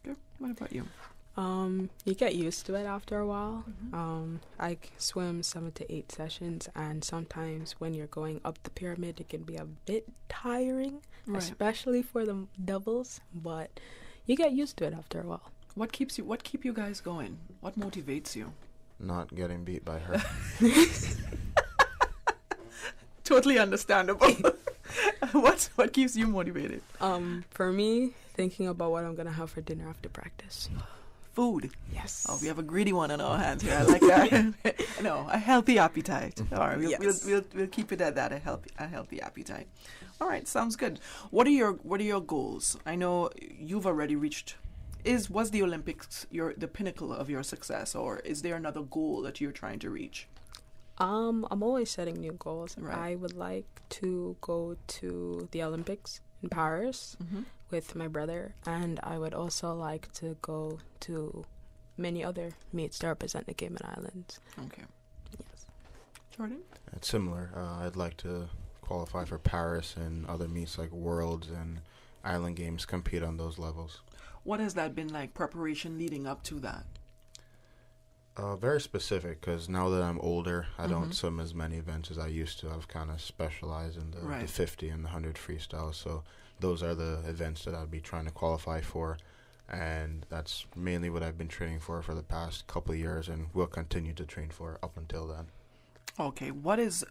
Good. What about you? You get used to it after a while. I swim 7 to 8 sessions, and sometimes when you're going up the pyramid, it can be a bit tiring, especially for the doubles. But you get used to it after a while. What keep you guys going? What motivates you? Not getting beat by her. Totally understandable. What keeps you motivated? For me, thinking about what I'm gonna have for dinner after practice. Food. Yes. Oh, we have a greedy one on our hands here. I like that. No, a healthy appetite. All right, we'll keep it at that. A healthy appetite. All right, sounds good. What are your goals? I know you've already reached. Was the Olympics the pinnacle of your success, or is there another goal that you're trying to reach? I'm always setting new goals. Right. I would like to go to the Olympics in Paris with my brother, and I would also like to go to many other meets to represent the Cayman Islands. Okay. Yes. Jordan? It's similar. I'd like to qualify for Paris and other meets like Worlds and Island Games, compete on those levels. What has that been like, preparation leading up to that? Very specific, because now that I'm older, I don't swim as many events as I used to. I've kind of specialized in the 50 and the 100 freestyle, so those are the events that I'd be trying to qualify for, and that's mainly what I've been training for the past couple of years, and will continue to train for up until then. Okay, what is,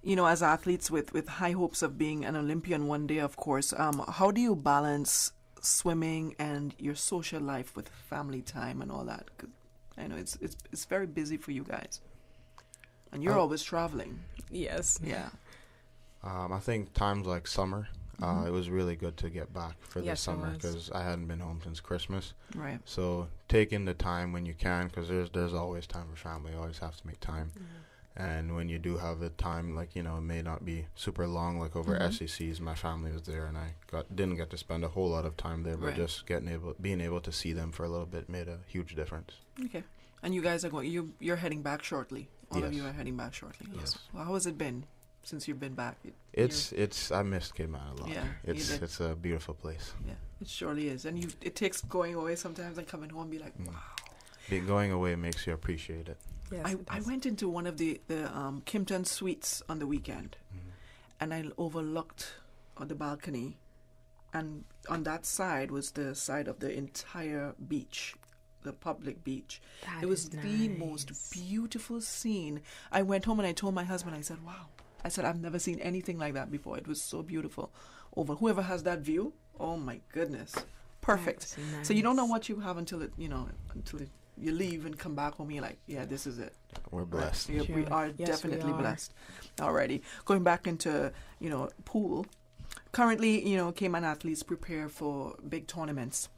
as athletes with high hopes of being an Olympian one day, of course, how do you balance swimming and your social life with family time and all that? 'Cause I know it's very busy for you guys, and you're always traveling. Yes. Yeah. I think times like summer, it was really good to get back for this summer, because I hadn't been home since Christmas. Right. So taking the time when you can, because there's always time for family. You always have to make time. And when you do have the time, like, it may not be super long, like over SECs, my family was there, and I didn't get to spend a whole lot of time there, but just being able to see them for a little bit made a huge difference. Okay. And you guys are you're heading back shortly. All of Yes. you are heading back shortly. Yes. Well, how has it been since you've been back? I missed Cayman a lot. Yeah, It's a beautiful place. Yeah, it surely is. And it takes going away sometimes and coming home and be like, wow. Going away makes you appreciate it. Yes, I went into one of the Kimpton Suites on the weekend, and I overlooked on the balcony, and on that side was the side of the entire beach, the public beach. It was the most beautiful scene. I went home and I told my husband, I said, wow. I said, I've never seen anything like that before. It was so beautiful. Whoever has that view, oh my goodness, perfect. Nice. So you don't know what you have until you leave and come back home, you're like, yeah, this is it. We're blessed. Right. We are definitely blessed. Alrighty. Going back into, pool. Currently, Cayman athletes prepare for big tournaments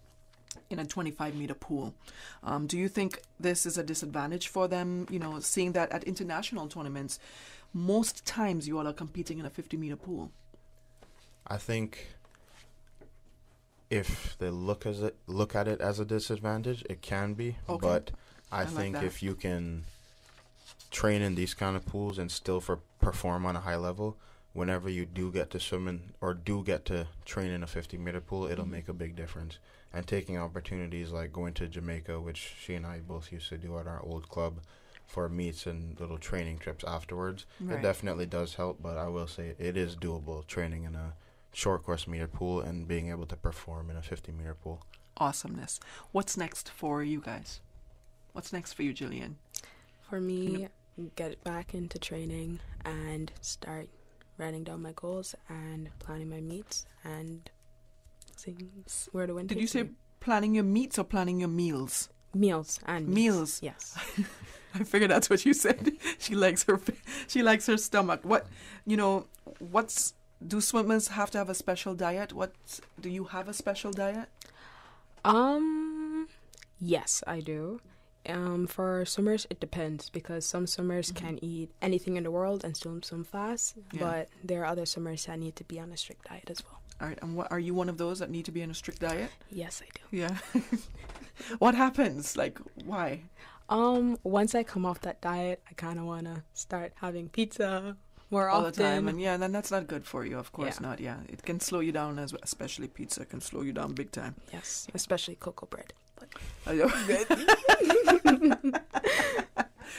in a 25-meter pool. Do you think this is a disadvantage for them, seeing that at international tournaments, most times you all are competing in a 50-meter pool? I think if they look at it as a disadvantage, it can be. Okay. But I think like if you can train in these kind of pools and still perform on a high level, whenever you do get to swim in or do get to train in a 50-meter pool, it'll make a big difference. and taking opportunities like going to Jamaica, which she and I both used to do at our old club, for meets and little training trips afterwards. Right. It definitely does help, but I will say it is doable training in a short course meter pool and being able to perform in a 50-meter pool. Awesomeness. What's next for you guys? What's next for you, Jillian? For me, get back into training and start writing down my goals and planning my meets and seeing where the wind Did you takes say me. planning your meets or planning your meals? Meals and meals. Yes. I figured that's what you said. She likes her stomach. Do swimmers have to have a special diet? Do you have a special diet? Yes, I do. For swimmers, it depends because some swimmers can eat anything in the world and still swim fast, but there are other swimmers that need to be on a strict diet as well. All right, and are you one of those that need to be on a strict diet? Yes, I do. Yeah. What happens? Like, why? Once I come off that diet, I kind of want to start having pizza more all often. the time, and then that's not good for you. Of course not. Yeah, it can slow you down especially pizza can slow you down big time. Yes, especially cocoa bread.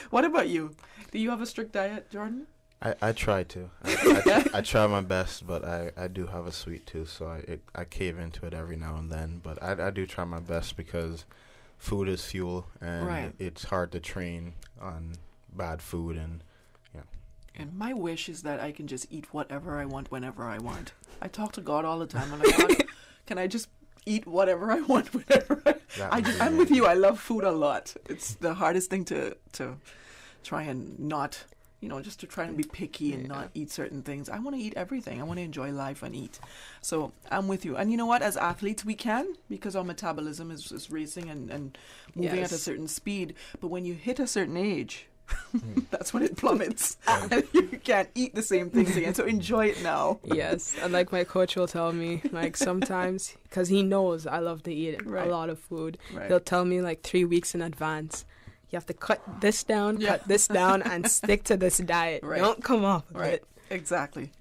What about you? Do you have a strict diet, Jordan? I try to. I try my best, but I do have a sweet tooth, so I cave into it every now and then. But I do try my best because food is fuel, and it's hard to train on bad food. And my wish is that I can just eat whatever I want whenever I want. I talk to God all the time. I'm like, God, can I just eat whatever I want whenever I'm with you. I love food a lot. It's the hardest thing to try and not, just to try and be picky and not eat certain things. I want to eat everything. I want to enjoy life and eat. So I'm with you. And you know what? As athletes, we can, because our metabolism is racing and moving at a certain speed. But when you hit a certain age, that's when it plummets. And you can't eat the same things again. So enjoy it now. Yes. And like my coach will tell me, like sometimes, because he knows I love to eat a lot of food, he'll tell me like 3 weeks in advance, you have to cut this down, and stick to this diet. Right. Don't come off of it. Exactly.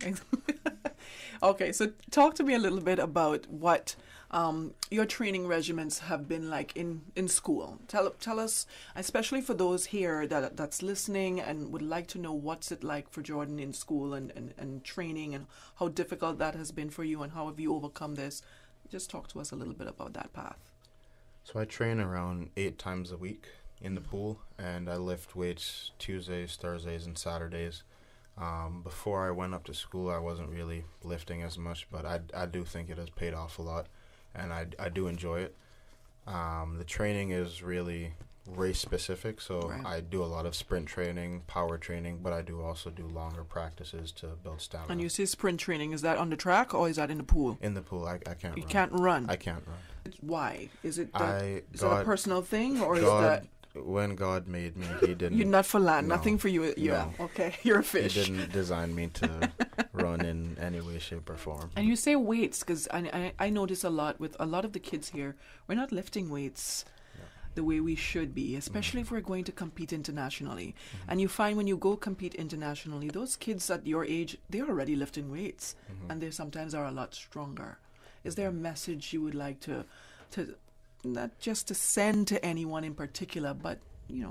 Okay, so talk to me a little bit about what your training regimens have been like in school. Tell us, especially for those here that's listening and would like to know what's it like for Jordan in school and training, and how difficult that has been for you and how have you overcome this. Just talk to us a little bit about that path. So I train around 8 times a week in the pool, and I lift weights Tuesdays, Thursdays, and Saturdays. Before I went up to school, I wasn't really lifting as much, but I do think it has paid off a lot, and I do enjoy it. The training is really race specific, so I do a lot of sprint training, power training, but I do also do longer practices to build stamina. And you say sprint training, is that on the track or is that in the pool? In the pool. I can't run. You can't run? I can't run. Why? Is it a personal thing, or is that... When God made me, He didn't... You're not for land, nothing for you. No. Okay, you're a fish. He didn't design me to run in any way, shape, or form. And you say weights, because I notice a lot with a lot of the kids here, we're not lifting weights the way we should be, especially if we're going to compete internationally. And you find when you go compete internationally, those kids at your age, they're already lifting weights, and they sometimes are a lot stronger. Is there a message you would like to not just to send to anyone in particular, but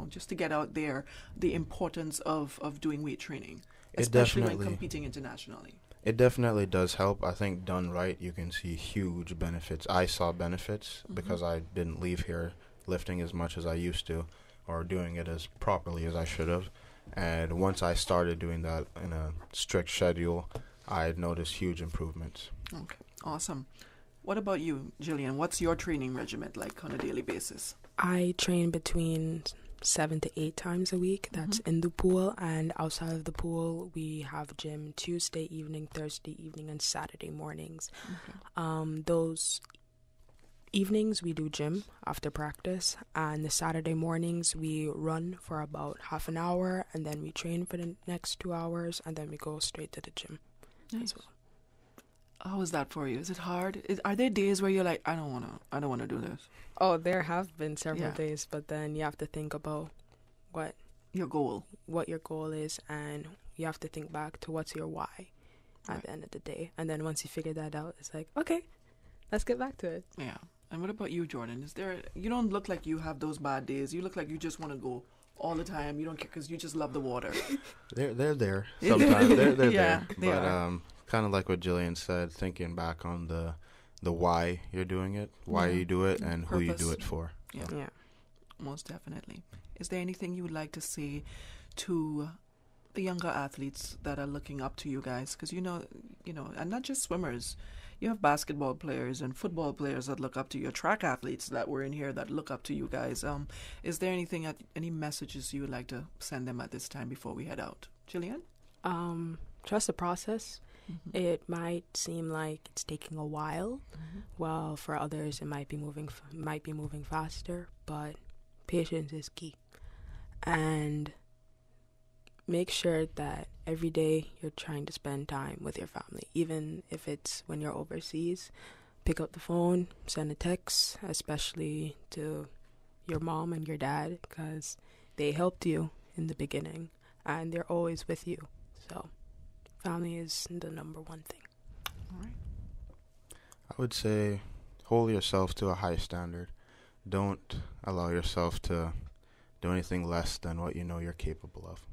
just to get out there the importance of doing weight training, especially when competing internationally? It definitely does help. I think done right, you can see huge benefits. I saw benefits because I didn't leave here lifting as much as I used to, or doing it as properly as I should have. And once I started doing that in a strict schedule, I noticed huge improvements. Okay, awesome. What about you, Jillian? What's your training regimen like on a daily basis? I train between 7 to 8 times a week. That's in the pool, and outside of the pool, we have gym Tuesday evening, Thursday evening, and Saturday mornings. Those evenings we do gym after practice, and the Saturday mornings we run for about half an hour, and then we train for the next 2 hours, and then we go straight to the gym as well. How is that for you? Is it hard? Are there days where you're like, I don't want to do this? Oh, there have been several days, but then you have to think about what your goal is, and you have to think back to what's your why at the end of the day. And then once you figure that out, it's like, okay, let's get back to it. Yeah. And what about you, Jordan? You don't look like you have those bad days. You look like you just want to go all the time. You don't care because you just love the water. They're there sometimes. they're yeah, there. They are. Kind of like what Jillian said, thinking back on the why you're doing it, why you do it, and who you do it for. Yeah, most definitely. Is there anything you would like to say to the younger athletes that are looking up to you guys? Because you know, and not just swimmers. You have basketball players and football players that look up to you, track athletes that were in here that look up to you guys. Is there any messages you would like to send them at this time before we head out? Jillian? Trust the process. Mm-hmm. It might seem like it's taking a while, while for others it might be moving faster, but patience is key. And make sure that every day you're trying to spend time with your family, even if it's when you're overseas. Pick up the phone, send a text, especially to your mom and your dad, because they helped you in the beginning and they're always with you. So family is the number one thing. All right. I would say hold yourself to a high standard. Don't allow yourself to do anything less than what you know you're capable of.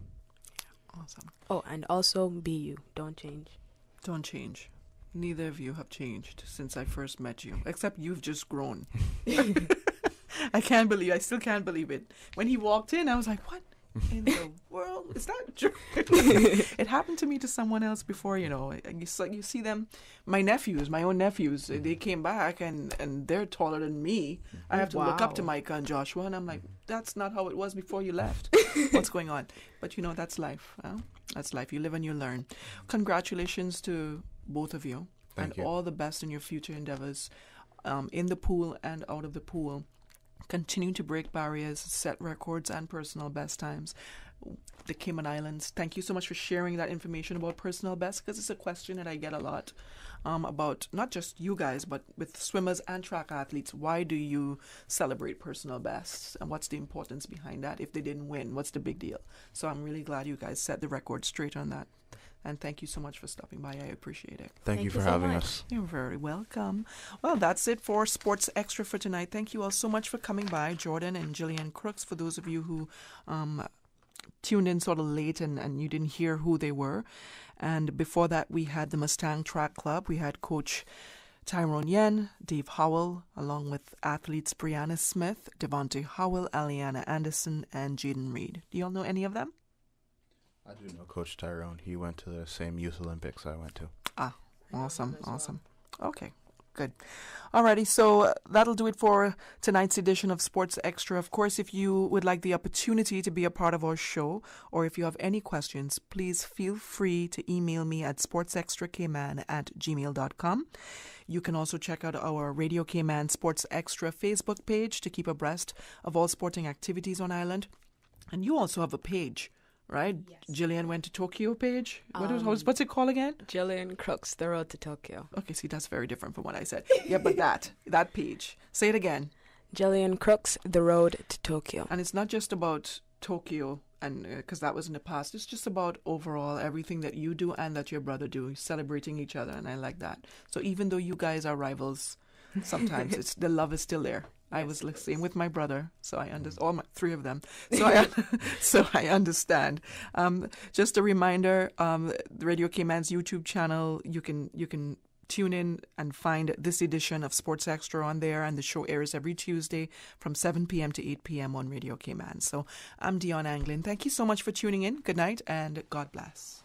Awesome. Oh, and also be you. Don't change. Don't change. Neither of you have changed since I first met you, except you've just grown. I still can't believe it. When he walked in, I was like, what in the world? Is that true? It happened to me to someone else before, You see them, my own nephews, they came back and they're taller than me. I have to look up to Micah and Joshua, and I'm like, that's not how it was before you left. What's going on? But that's life. Huh? That's life. You live and you learn. Congratulations to both of you. Thank you. All the best in your future endeavors, in the pool and out of the pool. Continue to break barriers, set records and personal best times. The Cayman Islands, thank you so much for sharing that information about personal best, because it's a question that I get a lot about not just you guys, but with swimmers and track athletes. Why do you celebrate personal bests, and what's the importance behind that? If they didn't win, what's the big deal? So I'm really glad you guys set the record straight on that. And thank you so much for stopping by. I appreciate it. Thank you for having us. You're very welcome. Well, that's it for Sports Extra for tonight. Thank you all so much for coming by, Jordan and Jillian Crooks, for those of you who tuned in sort of late and you didn't hear who they were. And before that, we had the Mustang Track Club. We had Coach Tyrone Yen, Dave Howell, along with athletes Brianna Smith, Devontae Howell, Aliana Anderson, and Jaden Reed. Do you all know any of them? I do know Coach Tyrone. He went to the same Youth Olympics I went to. Awesome. Okay, good. Alrighty, so that'll do it for tonight's edition of Sports Extra. Of course, if you would like the opportunity to be a part of our show, or if you have any questions, please feel free to email me at sportsextracayman@gmail.com. You can also check out our Radio Cayman Sports Extra Facebook page to keep abreast of all sporting activities on island. And you also have a page, right? Yes. Jillian went to Tokyo page. What's it called again? Jillian Crooks, The Road to Tokyo. Okay, see, that's very different from what I said. Yeah, but that page. Say it again. Jillian Crooks, The Road to Tokyo. And it's not just about Tokyo, and because that was in the past. It's just about overall everything that you do and that your brother do, celebrating each other, and I like that. So even though you guys are rivals, sometimes the love is still there. I was the same with my brother, so I understand. All three of them, so I understand. Just a reminder: the Radio Cayman's YouTube channel. You can tune in and find this edition of Sports Extra on there, and the show airs every Tuesday from 7 p.m. to 8 p.m. on Radio Cayman. So I'm Dionne Anglin. Thank you so much for tuning in. Good night and God bless.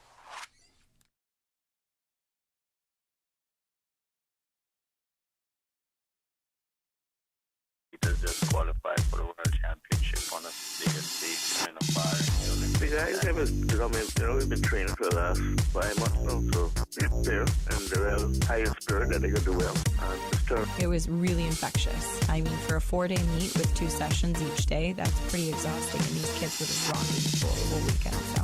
Just qualified for the World Championship on a bigger stage in a bar in the Olympics. The guys we've been training for the last 5 months now, so they're there and they're high in spirit that they're going to do well. It was really infectious. I mean, for a 4-day meet with 2 sessions each day, that's pretty exhausting, and these kids were just rocking the whole weekend, so...